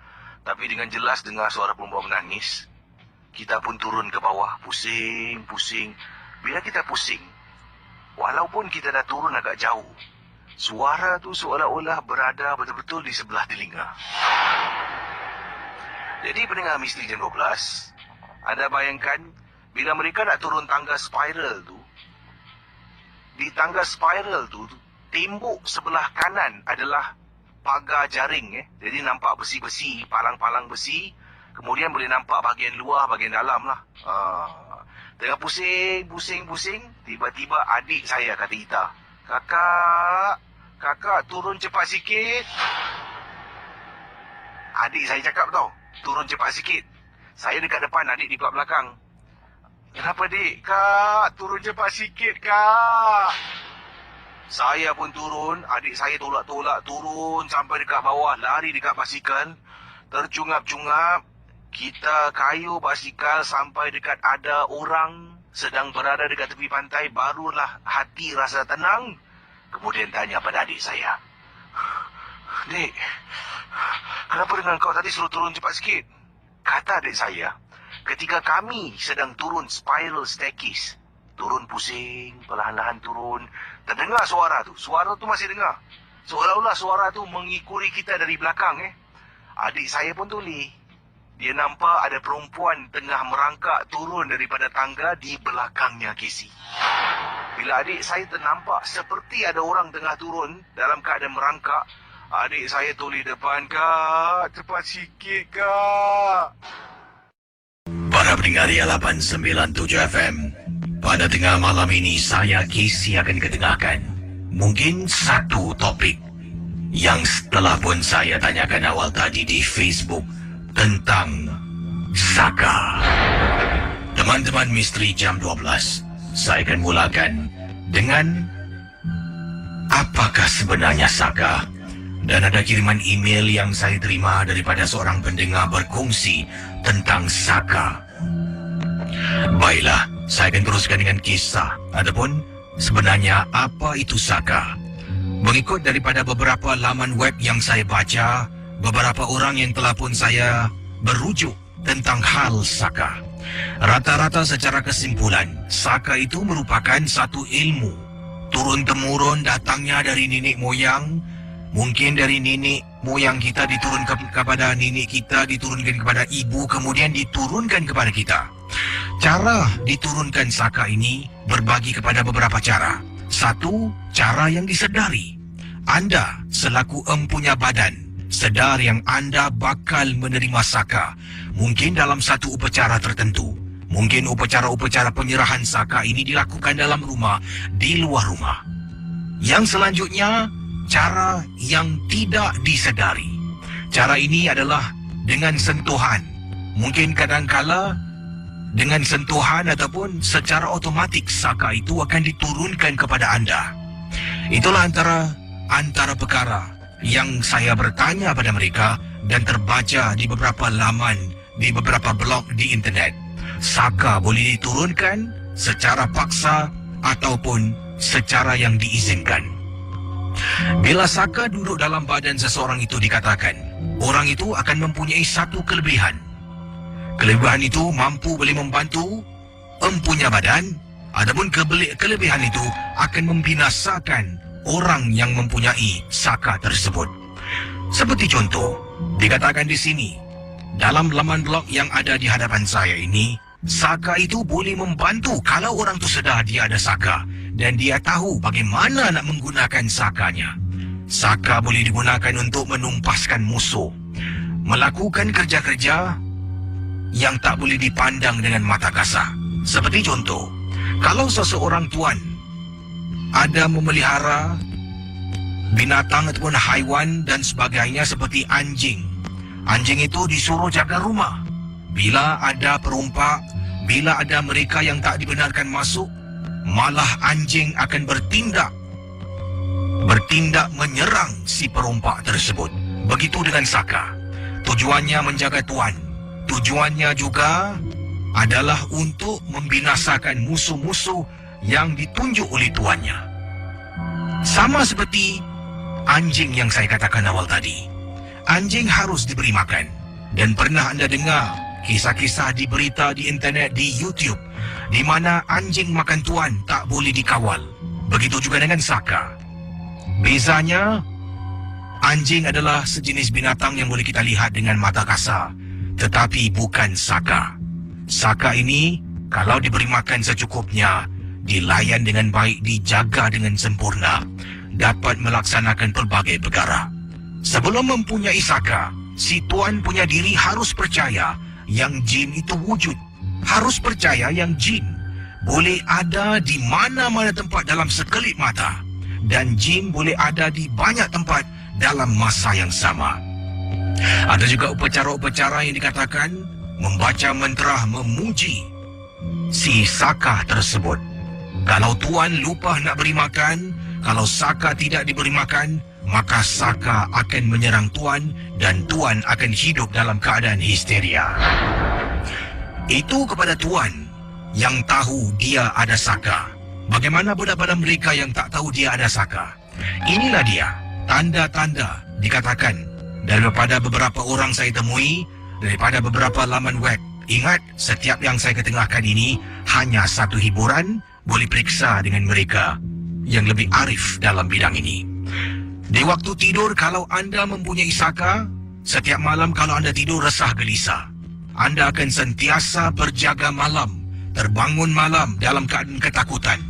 Speaker 1: Tapi dengan jelas dengar suara perempuan menangis. Kita pun turun ke bawah, pusing. Bila kita pusing, walaupun kita dah turun agak jauh, suara tu seolah-olah berada betul-betul di sebelah telinga. Jadi pendengar Misteri Jam 12, anda bayangkan bila mereka nak turun tangga spiral tu, di tangga spiral tu, tembok sebelah kanan adalah pagar jaring. Jadi nampak besi-besi, palang-palang besi. Kemudian boleh nampak bahagian luar, bahagian dalam lah. Tengah pusing. Tiba-tiba adik saya kata Ita, Kakak turun cepat sikit. Adik saya cakap tau, turun cepat sikit. Saya dekat depan, adik di belakang. Kenapa dik? Kak, turun cepat sikit kak. Saya pun turun, adik saya tolak-tolak turun sampai dekat bawah, lari dekat basikal. Tercungap-cungap, kita kayuh basikal sampai dekat ada orang sedang berada dekat tepi pantai, barulah hati rasa tenang. Kemudian tanya pada adik saya, Dik, kenapa dengan kau tadi suruh turun cepat sikit? Kata adik saya, ketika kami sedang turun spiral staircase, turun pusing, perlahan-lahan turun, terdengar suara tu. Suara tu masih dengar. Seolah-olah suara tu mengikuti kita dari belakang. Adik saya pun tuli. Dia nampak ada perempuan tengah merangkak turun daripada tangga di belakangnya Casey. Bila adik saya ternampak seperti ada orang tengah turun dalam keadaan merangkak, adik saya tuli depan, Kak, cepat sikit Kak.
Speaker 2: Para pendengar 897 FM, pada tengah malam ini saya Casey akan ketengahkan mungkin satu topik yang setelah pun saya tanyakan awal tadi di Facebook tentang Saka. Teman-teman Misteri Jam 12, saya akan mulakan dengan apakah sebenarnya Saka Dan ada kiriman email yang saya terima daripada seorang pendengar berkongsi tentang Saka. Baiklah, saya akan teruskan dengan kisah ataupun sebenarnya apa itu Saka. Mengikut daripada beberapa laman web yang saya baca, beberapa orang yang telah pun saya berujuk tentang hal Saka. Rata-rata secara kesimpulan, Saka itu merupakan satu ilmu turun-temurun datangnya dari nenek moyang. Mungkin dari nenek moyang kita diturunkan kepada nenek kita, diturunkan kepada ibu, kemudian diturunkan kepada kita. Cara diturunkan Saka ini berbagi kepada beberapa cara. Satu, cara yang disedari. Anda selaku empunya badan sedar yang anda bakal menerima Saka. Mungkin dalam satu upacara tertentu. Mungkin upacara-upacara penyerahan Saka ini dilakukan dalam rumah, di luar rumah. Yang selanjutnya, cara yang tidak disedari. Cara ini adalah dengan sentuhan. Mungkin kadangkala dengan sentuhan ataupun secara otomatik Saka itu akan diturunkan kepada anda. Itulah antara perkara yang saya bertanya pada mereka dan terbaca di beberapa laman, di beberapa blog di internet. Saka boleh diturunkan secara paksa ataupun secara yang diizinkan. Bila Saka duduk dalam badan seseorang itu, dikatakan orang itu akan mempunyai satu kelebihan. Kelebihan itu mampu boleh membantu empunya badan, adapun kelebihan itu akan membinasakan orang yang mempunyai Saka tersebut. Seperti contoh, dikatakan di sini, dalam laman blog yang ada di hadapan saya ini, Saka itu boleh membantu kalau orang tu sedar dia ada Saka dan dia tahu bagaimana nak menggunakan Sakanya. Saka boleh digunakan untuk menumpaskan musuh, melakukan kerja-kerja yang tak boleh dipandang dengan mata kasar. Seperti contoh, kalau seseorang tuan ada memelihara binatang ataupun haiwan dan sebagainya seperti anjing. Anjing itu disuruh jaga rumah. Bila ada perompak, bila ada mereka yang tak dibenarkan masuk, malah anjing akan bertindak menyerang si perompak tersebut. Begitu dengan Saka. Tujuannya menjaga tuan. Tujuannya juga adalah untuk membinasakan musuh-musuh yang ditunjuk oleh tuannya. Sama seperti anjing yang saya katakan awal tadi. Anjing harus diberi makan. Dan pernah anda dengar kisah-kisah di berita, di internet, di YouTube, di mana anjing makan tuan tak boleh dikawal. Begitu juga dengan Saka. Bezanya, anjing adalah sejenis binatang yang boleh kita lihat dengan mata kasar, tetapi bukan Saka. Saka ini, kalau diberi makan secukupnya, dilayan dengan baik, dijaga dengan sempurna, dapat melaksanakan pelbagai perkara. Sebelum mempunyai Saka, si tuan punya diri harus percaya yang jin itu wujud. Harus percaya yang jin boleh ada di mana-mana tempat dalam sekelip mata. Dan jin boleh ada di banyak tempat dalam masa yang sama. Ada juga upacara-upacara yang dikatakan membaca mantra memuji si Saka tersebut. Kalau tuan lupa nak beri makan, kalau Saka tidak diberi makan, maka Saka akan menyerang tuan dan tuan akan hidup dalam keadaan histeria. Itu kepada tuan yang tahu dia ada Saka. Bagaimana pula pada mereka yang tak tahu dia ada Saka? Inilah dia tanda-tanda dikatakan daripada beberapa orang saya temui, daripada beberapa laman web. Ingat, setiap yang saya ketengahkan ini hanya satu hiburan. Boleh periksa dengan mereka yang lebih arif dalam bidang ini. Di waktu tidur, kalau anda mempunyai Saka, setiap malam kalau anda tidur resah gelisah, anda akan sentiasa berjaga malam, terbangun malam dalam keadaan ketakutan.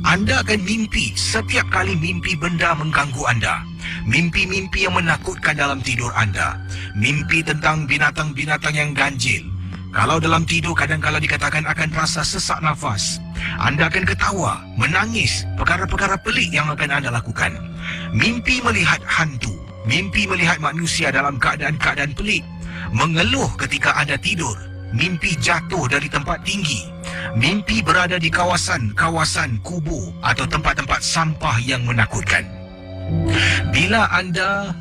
Speaker 2: Anda akan mimpi, setiap kali mimpi benda mengganggu anda. Mimpi-mimpi yang menakutkan dalam tidur anda. Mimpi tentang binatang-binatang yang ganjil. Kalau dalam tidur kadang-kala dikatakan akan rasa sesak nafas. Anda akan ketawa, menangis, perkara-perkara pelik yang akan anda lakukan. Mimpi melihat hantu. Mimpi melihat manusia dalam keadaan-keadaan pelik. Mengeluh ketika anda tidur. Mimpi jatuh dari tempat tinggi. Mimpi berada di kawasan kubur atau tempat-tempat sampah yang menakutkan. Bila anda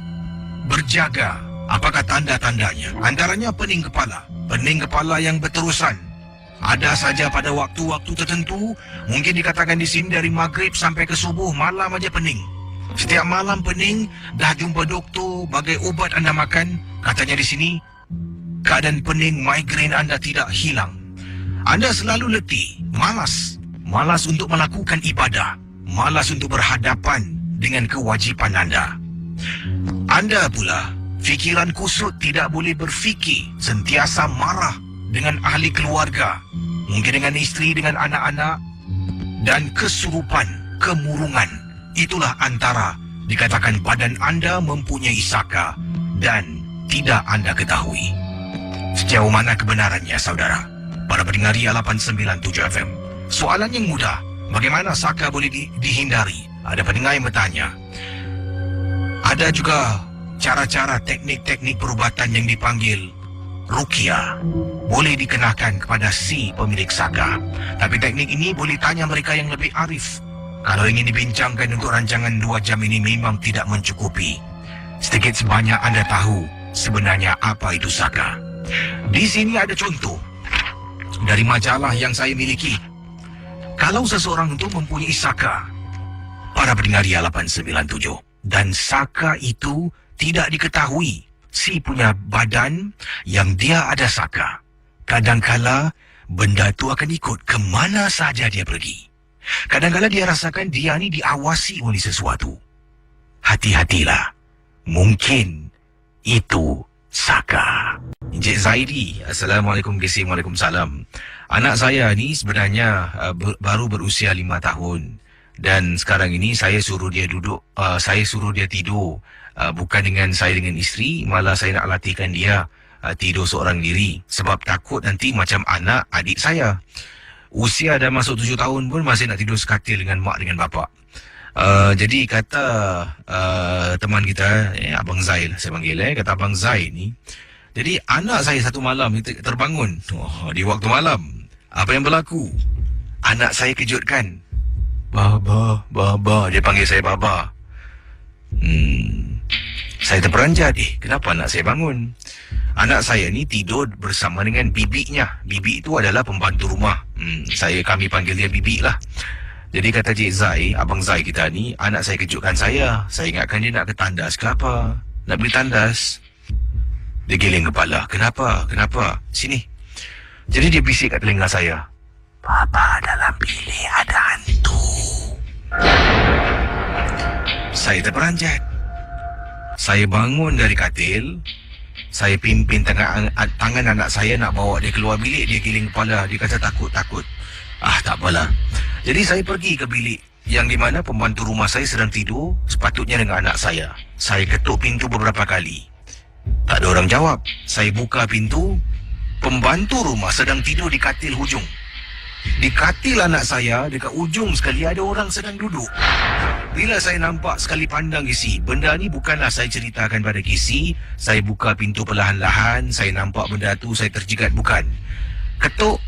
Speaker 1: berjaga. Apakah tanda-tandanya? Antaranya pening kepala yang berterusan. Ada saja pada waktu-waktu tertentu, mungkin dikatakan di sini dari maghrib sampai ke subuh, malam aja pening. Setiap malam pening, dah jumpa doktor, bagai ubat anda makan, katanya di sini, keadaan pening migrain anda tidak hilang. Anda selalu letih, malas untuk melakukan ibadah, malas untuk berhadapan dengan kewajipan anda. Anda pula, fikiran kusut, tidak boleh berfikir, sentiasa marah dengan ahli keluarga, mungkin dengan isteri, dengan anak-anak, dan kesurupan, kemurungan. Itulah antara dikatakan badan anda mempunyai saka dan tidak anda ketahui. Sejauh mana kebenarannya, saudara? Para pendengar Ria 897 FM. Soalan yang mudah, bagaimana saka boleh dihindari? Ada pendengar yang bertanya. Ada juga cara-cara teknik-teknik perubatan yang dipanggil ruqyah, boleh dikenakan kepada si pemilik saka. Tapi teknik ini boleh tanya mereka yang lebih arif. Kalau ingin dibincangkan untuk rancangan 2 jam ini memang tidak mencukupi. Sedikit sebanyak anda tahu sebenarnya apa itu saka. Di sini ada contoh dari majalah yang saya miliki. Kalau seseorang itu mempunyai saka, para pendengar Ria 897, dan saka itu tidak diketahui si punya badan yang dia ada saka, kadangkala benda itu akan ikut ke mana saja dia pergi. Kadangkala dia rasakan dia ni diawasi oleh sesuatu. Hati-hatilah, mungkin itu saka. Encik Zaidi, Assalamualaikum GC, Waalaikumsalam. Anak saya ni sebenarnya baru berusia 5 tahun. Dan sekarang ini saya suruh dia tidur. Bukan dengan isteri, malah saya nak latihkan dia tidur seorang diri. Sebab takut nanti macam anak adik saya. Usia dah masuk 7 tahun pun masih nak tidur sekatil dengan mak dengan bapak. Jadi kata teman kita, Abang Zai lah saya panggil, kata Abang Zai ni, jadi anak saya satu malam terbangun di waktu malam. Apa yang berlaku? Anak saya kejutkan. Baba, dia panggil saya Baba. Saya terperanjat, kenapa anak saya bangun? Anak saya ni tidur bersama dengan bibiknya. Bibik itu adalah pembantu rumah. Kami panggil dia bibik lah. Jadi kata Cik Zai, Abang Zai kita ni, anak saya kejutkan saya. Saya ingatkan dia nak ke tandas ke apa. Nak beli tandas. Dia giling kepala. Kenapa? Sini. Jadi dia bisik kat telinga saya. Baba, dalam bilik ada hantu. Saya terperanjat. Saya bangun dari katil. Saya pimpin tangan anak saya nak bawa dia keluar bilik. Dia giling kepala. Dia kata takut. Tak apalah. Jadi saya pergi ke bilik yang di mana pembantu rumah saya sedang tidur, sepatutnya dengan anak saya. Saya ketuk pintu beberapa kali. Tak ada orang jawab. Saya buka pintu. Pembantu rumah sedang tidur di katil hujung. Di katil anak saya, dekat ujung sekali ada orang sedang duduk. Bila saya nampak sekali pandang Gisi, benda ni bukanlah saya ceritakan pada Gisi. Saya buka pintu perlahan-lahan, saya nampak benda tu, saya terjegat, bukan. Ketuk,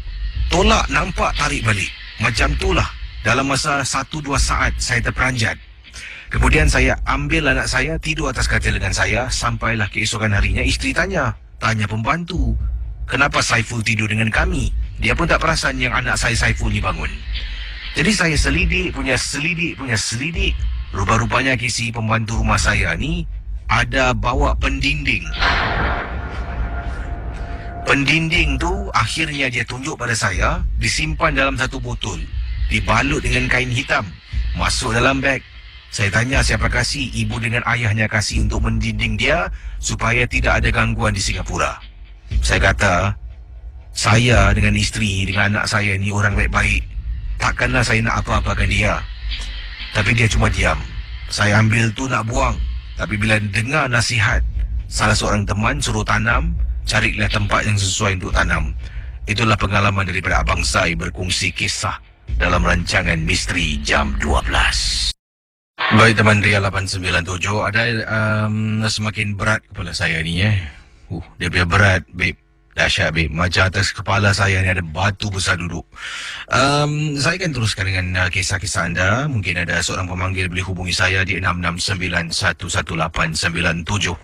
Speaker 1: tolak, nampak, tarik balik. Macam itulah. Dalam masa 1-2 saat saya terperanjat. Kemudian saya ambil anak saya, tidur atas katil dengan saya. Sampailah keesokan harinya, isteri tanya pembantu, kenapa Saiful tidur dengan kami? Dia pun tak perasan yang anak saya Saiful ni bangun. Jadi saya selidik. Rupa-rupanya Kisi, pembantu rumah saya ni ada bawa pendinding. Pendinding tu akhirnya dia tunjuk pada saya, disimpan dalam satu botol, dibalut dengan kain hitam, masuk dalam beg. Saya tanya siapa kasih, ibu dengan ayahnya kasih untuk mendinding dia supaya tidak ada gangguan di Singapura. Saya kata, saya dengan isteri, dengan anak saya ni orang baik-baik. Takkanlah saya nak apa-apakan dia. Tapi dia cuma diam. Saya ambil tu nak buang. Tapi bila dengar nasihat salah seorang teman suruh tanam, carilah tempat yang sesuai untuk tanam. Itulah pengalaman daripada Abang Zai berkongsi kisah dalam rancangan Misteri Jam 12. Baik teman Ria 897, ada semakin berat kepala saya ni Dia punya berat, babe. Dahsyat, babe. Macam atas kepala saya ni ada batu besar duduk. Saya akan teruskan dengan kisah-kisah anda. Mungkin ada seorang pemanggil boleh hubungi saya di 669-11897.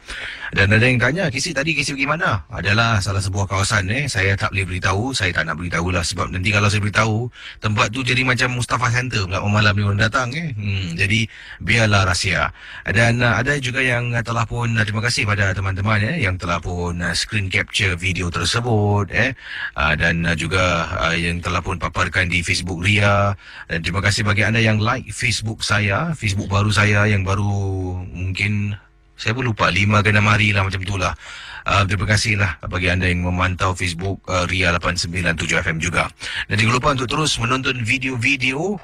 Speaker 1: Dan ada yang tanya, Kisi tadi Kisi pergi mana? Adalah salah sebuah kawasan saya tak boleh beritahu. Saya tak nak beritahu lah sebab nanti kalau saya beritahu, tempat tu jadi macam Mustafa Center pula malam ni orang datang Jadi biarlah rahsia. Dan ada juga yang telah pun terima kasih pada teman-teman yang telah pun screen capture video tersebut dan juga yang telah pun paparkan di Facebook Ria. Dan terima kasih bagi anda yang like Facebook saya, Facebook baru saya yang baru mungkin saya pun lupa 5 ke 6 hari lah macam itulah. Terima kasihlah bagi anda yang memantau Facebook Ria 897 FM juga. Dan jangan lupa untuk terus menonton video-video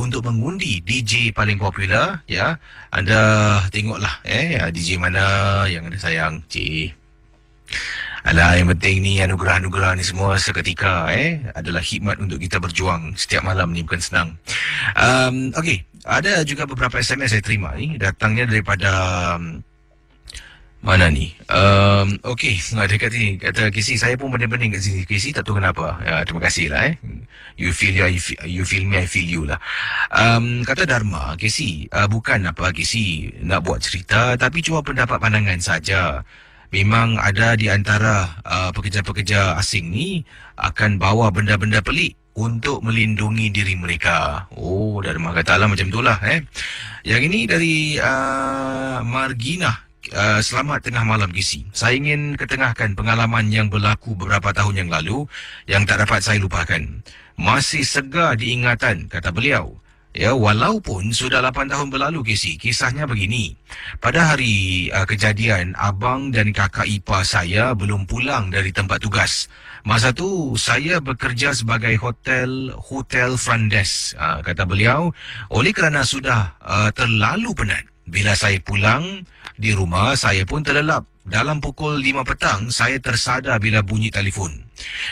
Speaker 1: untuk mengundi DJ paling popular ya. Anda tengoklah DJ mana yang anda sayang. Alah, yang penting ni anugerah-anugerah ni semua seketika adalah khidmat untuk kita berjuang setiap malam ni, bukan senang. Okey, ada juga beberapa SMS saya terima ni datangnya daripada mana ni? Okey, ada kat sini kata Kisi, saya pun bening-bening kat sini. Kisi tak tahu kenapa. Terima kasih lah You feel me, I feel you lah. Kata Dharma, Kisi, bukan apa Kisi nak buat cerita, tapi cuma pendapat pandangan saja. Memang ada di antara pekerja-pekerja asing ni akan bawa benda-benda pelik untuk melindungi diri mereka. Oh, Dharma kata lah macam itulah Yang ini dari Margina. Selamat tengah malam Kisi. Saya ingin ketengahkan pengalaman yang berlaku beberapa tahun yang lalu yang tak dapat saya lupakan. Masih segar diingatan, kata beliau. Ya, walaupun sudah 8 tahun berlalu Kisi, kisahnya begini. Pada hari kejadian, abang dan kakak ipar saya belum pulang dari tempat tugas. Masa tu saya bekerja sebagai hotel front desk, kata beliau. Oleh kerana sudah terlalu penat, bila saya pulang di rumah, saya pun terlelap. Dalam pukul 5 petang, saya tersadar bila bunyi telefon.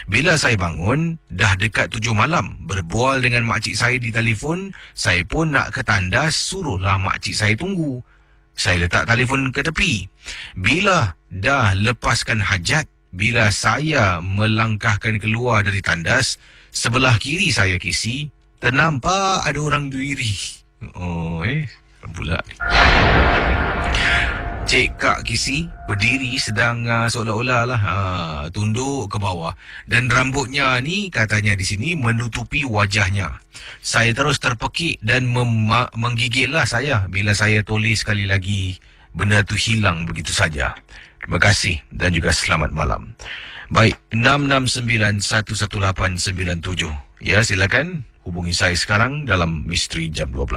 Speaker 1: Bila saya bangun, dah dekat 7 malam. Berbual dengan makcik saya di telefon, saya pun nak ke tandas, suruhlah makcik saya tunggu. Saya letak telefon ke tepi. Bila dah lepaskan hajat, bila saya melangkahkan keluar dari tandas, sebelah kiri saya Kisi, ternampak ada orang berdiri. Pula Cik Kak Kisi berdiri sedang seolah-olah lah tunduk ke bawah. Dan rambutnya ni katanya di sini menutupi wajahnya. Saya terus terpekik dan menggigillah saya bila saya tulis sekali lagi benda tu hilang begitu saja. Terima kasih dan juga selamat malam. Baik, 669-11897. Ya, silakan hubungi saya sekarang dalam Misteri Jam 12.